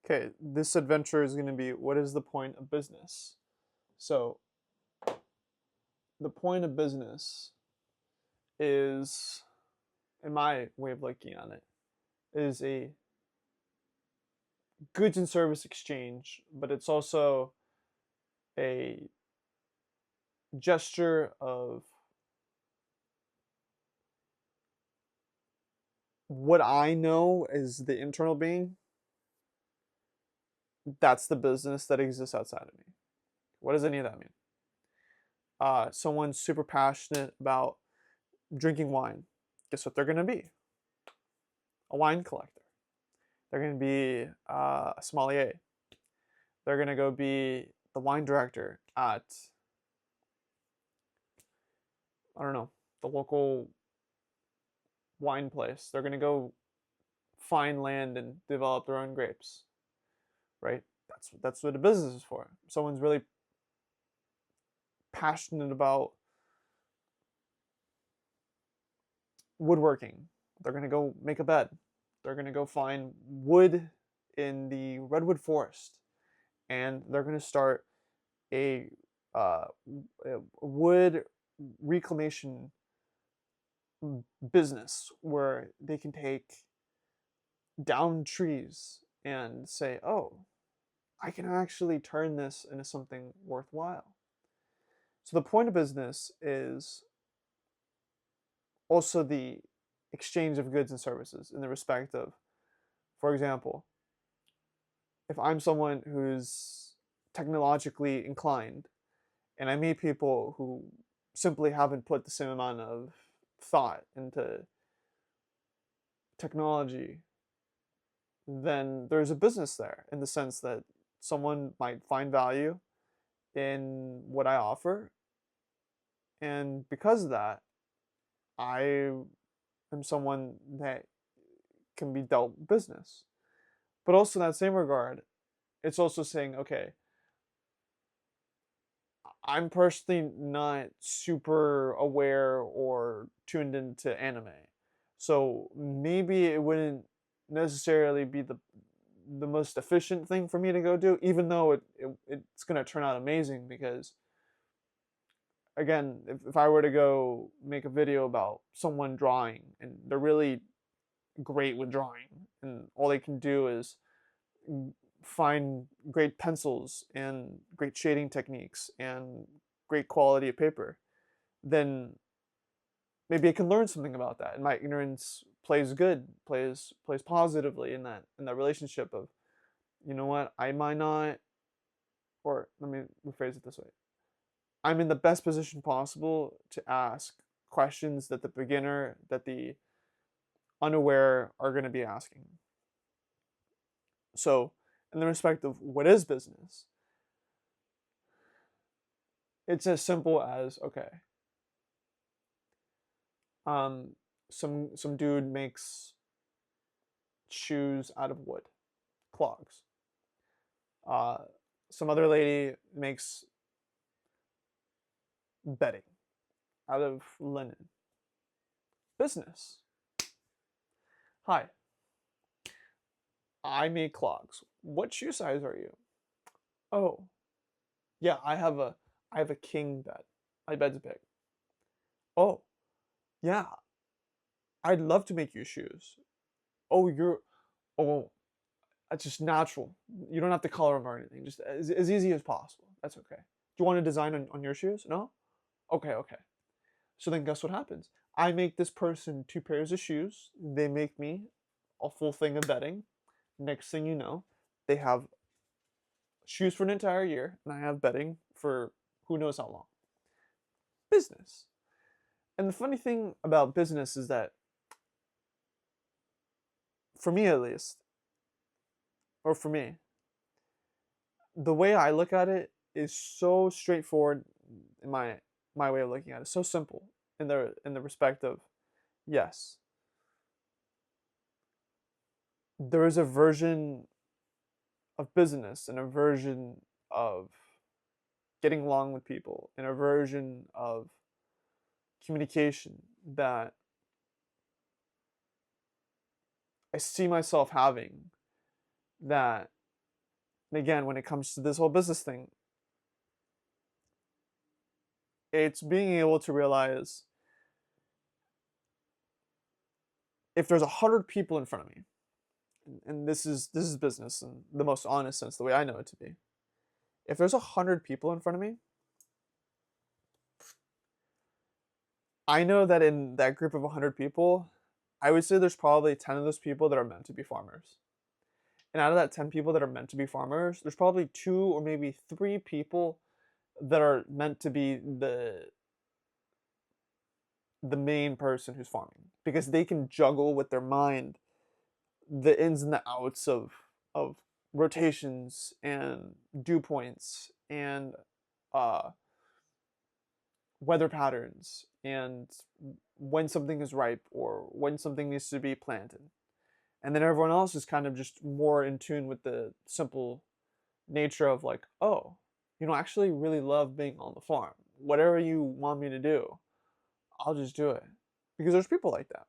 Okay, this adventure is going to be what is the point of business? So, the point of business is, in my way of looking at it, is a goods and service exchange, but it's also a gesture of what I know as the internal being. That's the business that exists outside of me. What does any of that mean? Someone's super passionate about drinking wine. Guess what they're going to be? A wine collector. They're going to be a sommelier. They're going to go be the wine director at, I don't know, the local wine place. They're going to go find land and develop their own grapes, right? That's what a business is for. Someone's really passionate about woodworking. They're going to go make a bed. They're going to go find wood in the redwood forest, and they're going to start a, uh, a wood reclamation business where they can take down trees and say, oh, I can actually turn this into something worthwhile. So the point of business is also the exchange of goods and services in the respect of, for example, if I'm someone who's technologically inclined and I meet people who simply haven't put the same amount of thought into technology, then there's a business there in the sense that someone might find value in what I offer. And because of that, I am someone that can be dealt business. But also in that same regard, it's also saying, okay, I'm personally not super aware or tuned into anime. So maybe it wouldn't necessarily be the most efficient thing for me to go do, even though it's going to turn out amazing because, again, if I were to go make a video about someone drawing and they're really great with drawing and all they can do is find great pencils and great shading techniques and great quality of paper, then maybe I can learn something about that. And my ignorance plays positively in that relationship of, you know what, I might not, or let me rephrase it this way. I'm in the best position possible to ask questions that the beginner, that the unaware are going to be asking. So, in the respect of what is business, it's as simple as, okay, um, some dude makes shoes out of wood, clogs. Uh, some other lady makes bedding out of linen. Business. Hi, I make clogs. What shoe size are you? Oh, yeah, I have a king bed. My bed's big. Oh, yeah, I'd love to make you shoes. Oh, oh, that's just natural. You don't have to color them or anything. Just as easy as possible. That's okay. Do you want to design on your shoes? No? Okay, okay. So then guess what happens? I make this person two pairs of shoes. They make me a full thing of bedding. Next thing you know, they have shoes for an entire year, and I have bedding for who knows how long. Business. And the funny thing about business is that, for me at least, or for me, the way I look at it is so straightforward in my way of looking at it. So simple in the respect of, yes, there is a version of business and a version of getting along with people and a version of communication that I see myself having that And again, when it comes to this whole business thing, it's being able to realize if there's 100 people in front of me, and this is business in the most honest sense, the way I know it to be. If there's 100 people in front of me, I know that in that group of 100 people, I would say there's probably 10 of those people that are meant to be farmers. And out of that 10 people that are meant to be farmers, there's probably 2 or maybe 3 people that are meant to be the main person who's farming, because they can juggle with their mind the ins and the outs of rotations and dew points and uh, weather patterns and when something is ripe or when something needs to be planted. And then everyone else is kind of just more in tune with the simple nature of like, oh, I actually really love being on the farm. Whatever you want me to do, I'll just do it. Because there's people like that.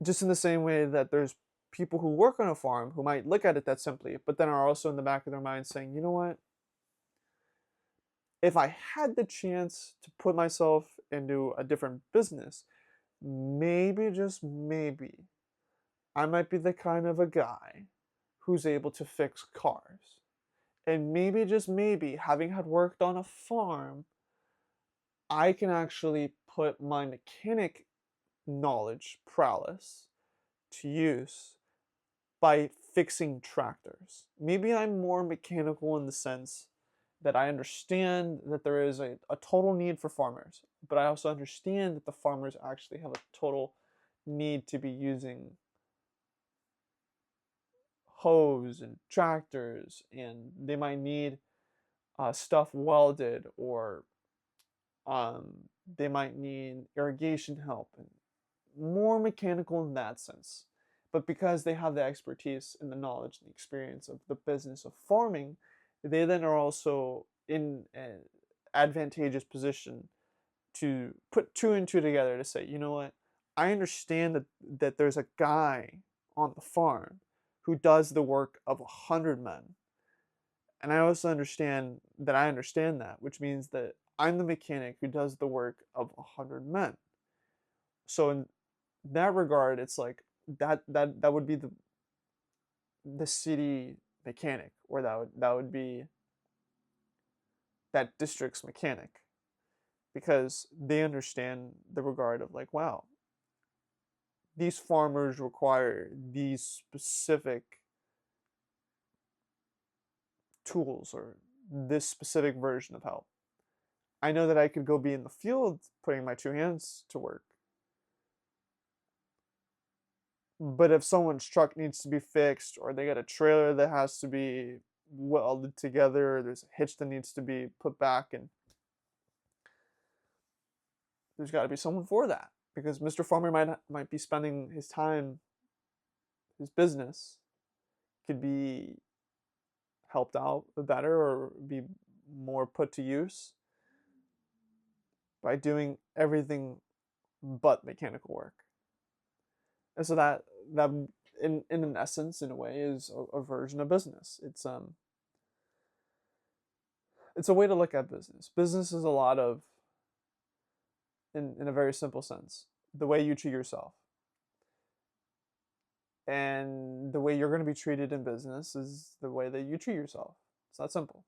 Just in the same way that there's people who work on a farm who might look at it that simply, but then are also in the back of their mind saying, you know what? If I had the chance to put myself into a different business, maybe, just maybe, I might be the kind of a guy who's able to fix cars. And maybe, just maybe, having had worked on a farm, I can actually put my mechanic knowledge, prowess, to use by fixing tractors. Maybe I'm more mechanical in the sense that I understand that there is a total need for farmers, but I also understand that the farmers actually have a total need to be using hoes and tractors, and they might need stuff welded, or they might need irrigation help, and more mechanical in that sense. But because they have the expertise and the knowledge and the experience of the business of farming, they then are also in an advantageous position to put 2 and 2 together to say, you know what, I understand that there's a guy on the farm who does the work of 100 men. And I also understand that I understand that, which means that I'm the mechanic who does the work of 100 men. So in that regard, it's like that would be the city mechanic, or that would be that district's mechanic, because they understand the regard of like, wow, these farmers require these specific tools or this specific version of help. I know that I could go be in the field putting my 2 hands to work. But if someone's truck needs to be fixed, or they got a trailer that has to be welded together, or there's a hitch that needs to be put back, and there's got to be someone for that, because Mr. Farmer might be spending his time, his business could be helped out better or be more put to use by doing everything but mechanical work. And so that in an essence, in a way, is a version of business. It's a way to look at business. Business is a lot of, in a very simple sense, the way you treat yourself. And the way you're going to be treated in business is the way that you treat yourself. It's that simple.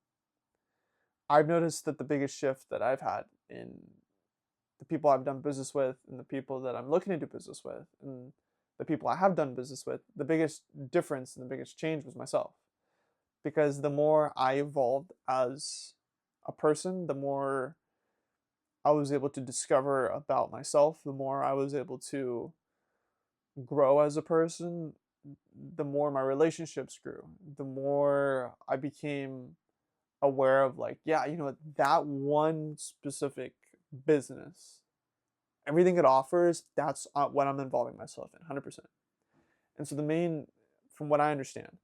I've noticed that the biggest shift that I've had in the people I've done business with, and the people that I'm looking to do business with, and the people I have done business with, the biggest difference and the biggest change was myself. Because the more I evolved as a person, the more I was able to discover about myself, the more I was able to grow as a person, the more my relationships grew, the more I became aware of like, yeah, that one specific business, everything it offers, that's what I'm involving myself in 100%. And so the main, from what I understand,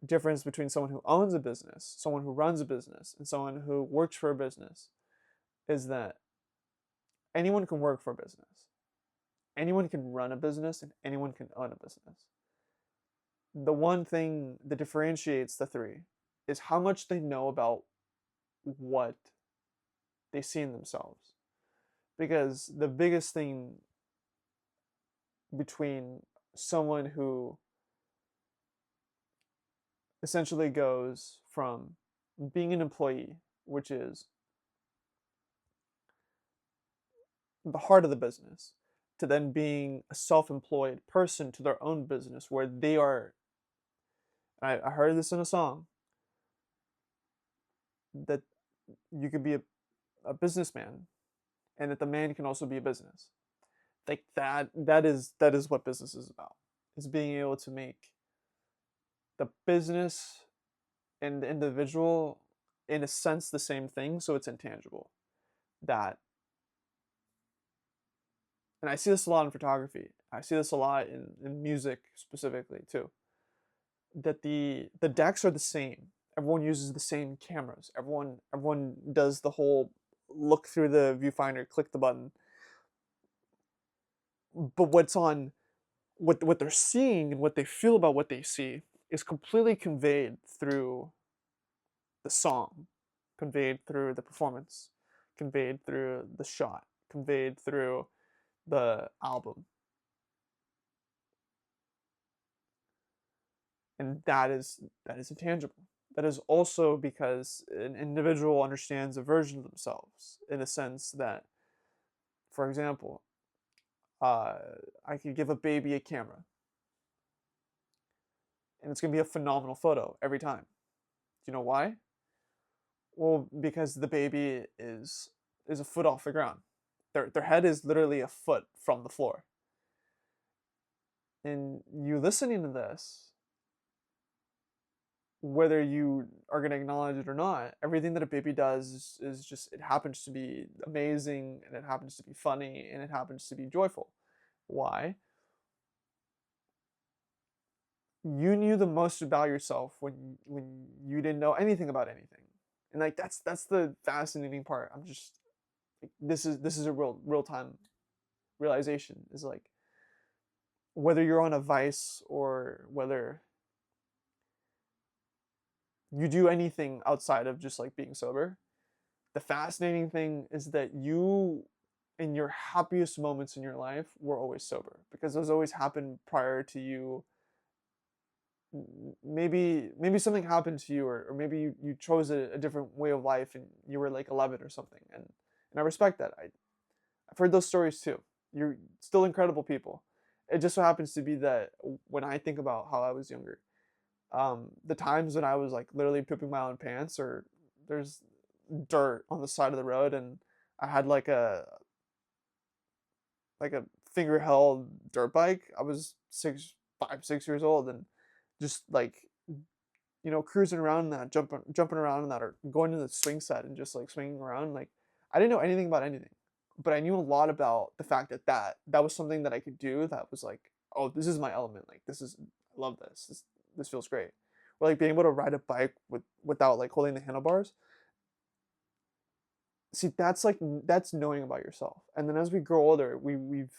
difference between someone who owns a business, someone who runs a business, and someone who works for a business is that anyone can work for a business. Anyone can run a business, and anyone can own a business. the one thing that differentiates the three is how much they know about what they see in themselves. Because the biggest thing between someone who essentially goes from being an employee, which is the heart of the business, to then being a self-employed person to their own business where they are, I heard this in a song, that you could be a businessman and that the man can also be a business. Like that is what business is about. Is being able to make the business and the individual in a sense the same thing, so it's intangible. That, and I see this a lot in photography. I see this a lot in music specifically too. That the decks are the same. Everyone uses the same cameras. Everyone does the whole look through the viewfinder, click the button. But what they're seeing and what they feel about what they see is completely conveyed through the song, conveyed through the performance, conveyed through the shot, conveyed through the album. And that is intangible. That is also because an individual understands a version of themselves in a sense that, for example, uh, I could give a baby a camera, and it's gonna be a phenomenal photo every time. Do you know why? Well, because the baby is a foot off the ground. Their head is literally a foot from the floor. And you listening to this, whether you are going to acknowledge it or not, everything that a baby does is just, it happens to be amazing, and it happens to be funny, and it happens to be joyful. Why? You knew the most about yourself when you didn't know anything about anything. And like that's the fascinating part. I'm just like, this is a real time realization, is like, whether you're on a vice or whether you do anything outside of just like being sober, the fascinating thing is that you, in your happiest moments in your life, were always sober, because those always happened prior to you. Maybe something happened to you, or maybe you chose a different way of life and you were like 11 or something, and I respect that. I've heard those stories too. You're still incredible people. It just so happens to be that when I think about how I was younger, the times when I was like literally pooping my own pants, or there's dirt on the side of the road, and I had like a finger held dirt bike. I was 6 years old, and just like, cruising around in that, jumping around in that, or going to the swing set and just like swinging around. Like, I didn't know anything about anything, but I knew a lot about the fact that that was something that I could do. That was like, oh, this is my element. Like, I love this. This feels great. Or like being able to ride a bike without like holding the handlebars. See, that's knowing about yourself. And then as we grow older, we've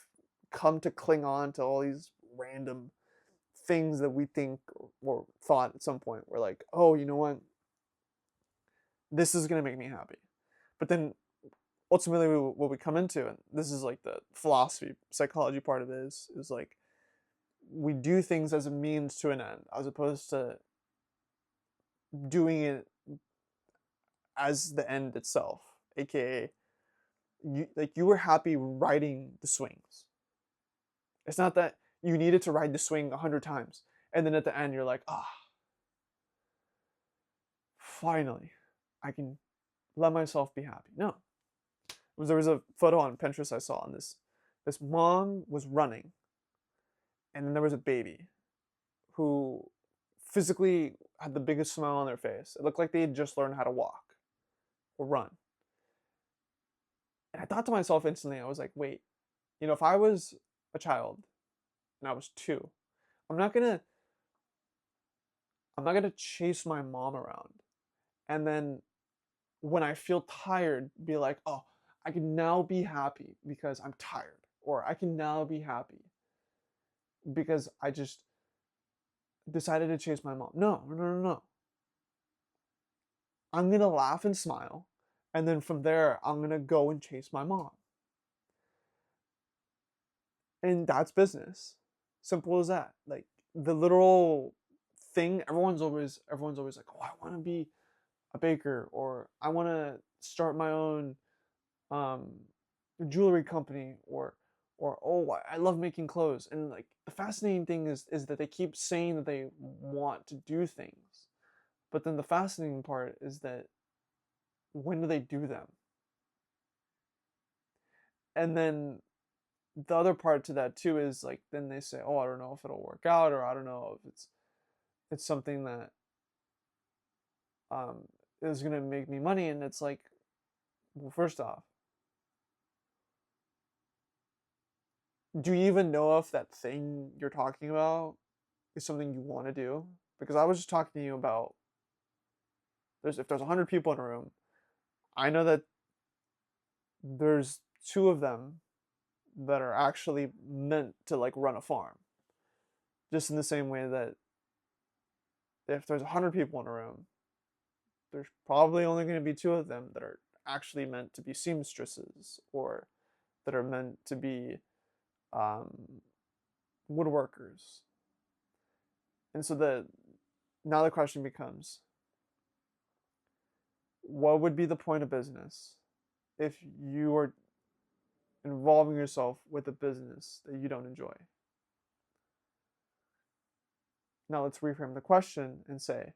come to cling on to all these random things that we think or thought at some point. We're like, oh, you know what? This is gonna make me happy. But then ultimately, what we come into, and this is like the philosophy, psychology part of it, is like, we do things as a means to an end, as opposed to doing it as the end itself. AKA, you were happy riding the swings. It's not that you needed to ride the swing 100 times, and then at the end you're like, finally, I can let myself be happy. No, there was a photo on Pinterest I saw, and this mom was running, and then there was a baby who physically had the biggest smile on their face. It looked like they had just learned how to walk or run. And I thought to myself instantly, I was like, wait, if I was a child and I was 2, I'm not gonna I'm not gonna chase my mom around and then when I feel tired, be like, oh, I can now be happy because I'm tired, or I can now be happy because I just decided to chase my mom. No, no, no, no. I'm going to laugh and smile. And then from there, I'm going to go and chase my mom. And that's business. Simple as that. Like the literal thing, everyone's always like, oh, I want to be a baker, or I want to start my own um, jewelry company, or oh, I love making clothes. And like the fascinating thing is that they keep saying that they want to do things, but then the fascinating part is that when do they do them? And then the other part to that too is like then they say, oh, I don't know if it'll work out, or I don't know if it's something that um, is gonna make me money. And it's like, well, first off, do you even know if that thing you're talking about is something you want to do? Because I was just talking to you about if there's 100 people in a room, I know that there's two of them that are actually meant to like run a farm. Just in the same way that if there's 100 people in a room, there's probably only going to be two of them that are actually meant to be seamstresses, or that are meant to be um, woodworkers. And so now the question becomes, what would be the point of business if you are involving yourself with a business that you don't enjoy? Now let's reframe the question and say,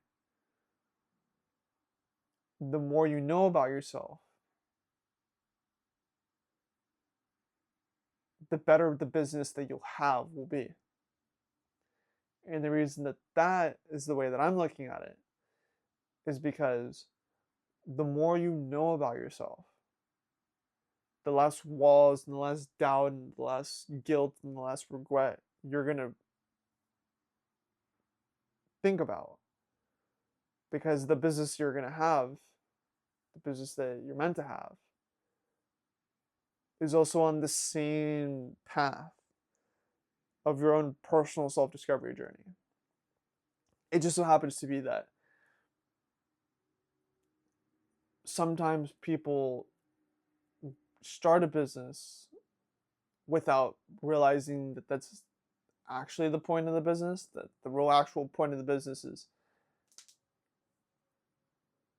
the more you know about yourself, the better the business that you'll have will be. And the reason that that is the way that I'm looking at it is because the more you know about yourself, the less walls and the less doubt and the less guilt and the less regret you're going to think about. Because the business you're going to have, the business that you're meant to have, is also on the same path of your own personal self-discovery journey. It just so happens to be that sometimes people start a business without realizing that that's actually the point of the business, that the real actual point of the business is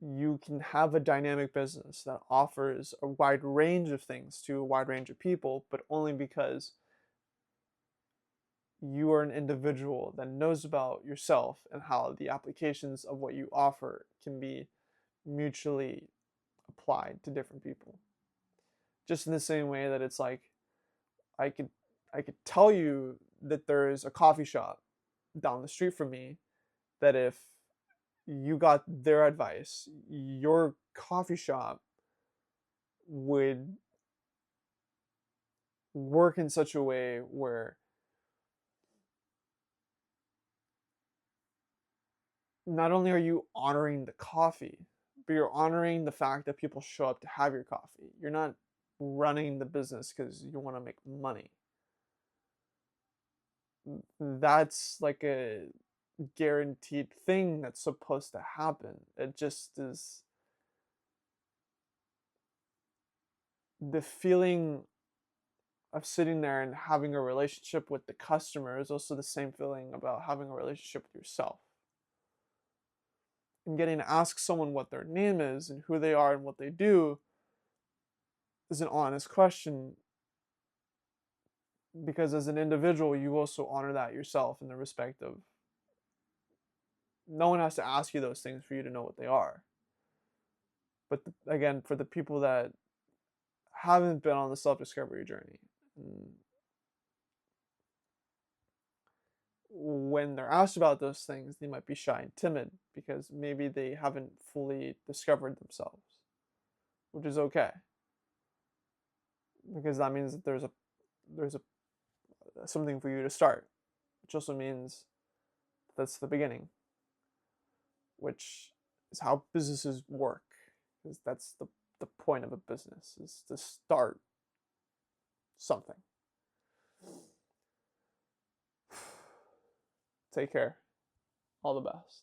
you can have a dynamic business that offers a wide range of things to a wide range of people, but only because you are an individual that knows about yourself and how the applications of what you offer can be mutually applied to different people. Just in the same way that it's like I could I could tell you that there is a coffee shop down the street from me that if you got their advice, your coffee shop would work in such a way where not only are you honoring the coffee, but you're honoring the fact that people show up to have your coffee. You're not running the business because you want to make money. That's like a guaranteed thing that's supposed to happen. It just is the feeling of sitting there and having a relationship with the customer is also the same feeling about having a relationship with yourself. And getting to ask someone what their name is and who they are and what they do is an honest question, because as an individual you also honor that yourself in the respect of no one has to ask you those things for you to know what they are. But again, for the people that haven't been on the self-discovery journey, when they're asked about those things, they might be shy and timid because maybe they haven't fully discovered themselves, which is okay, because that means that there's a something for you to start, which also means that's the beginning, which is how businesses work, because that's the point of a business, is to start something. Take care. All the best.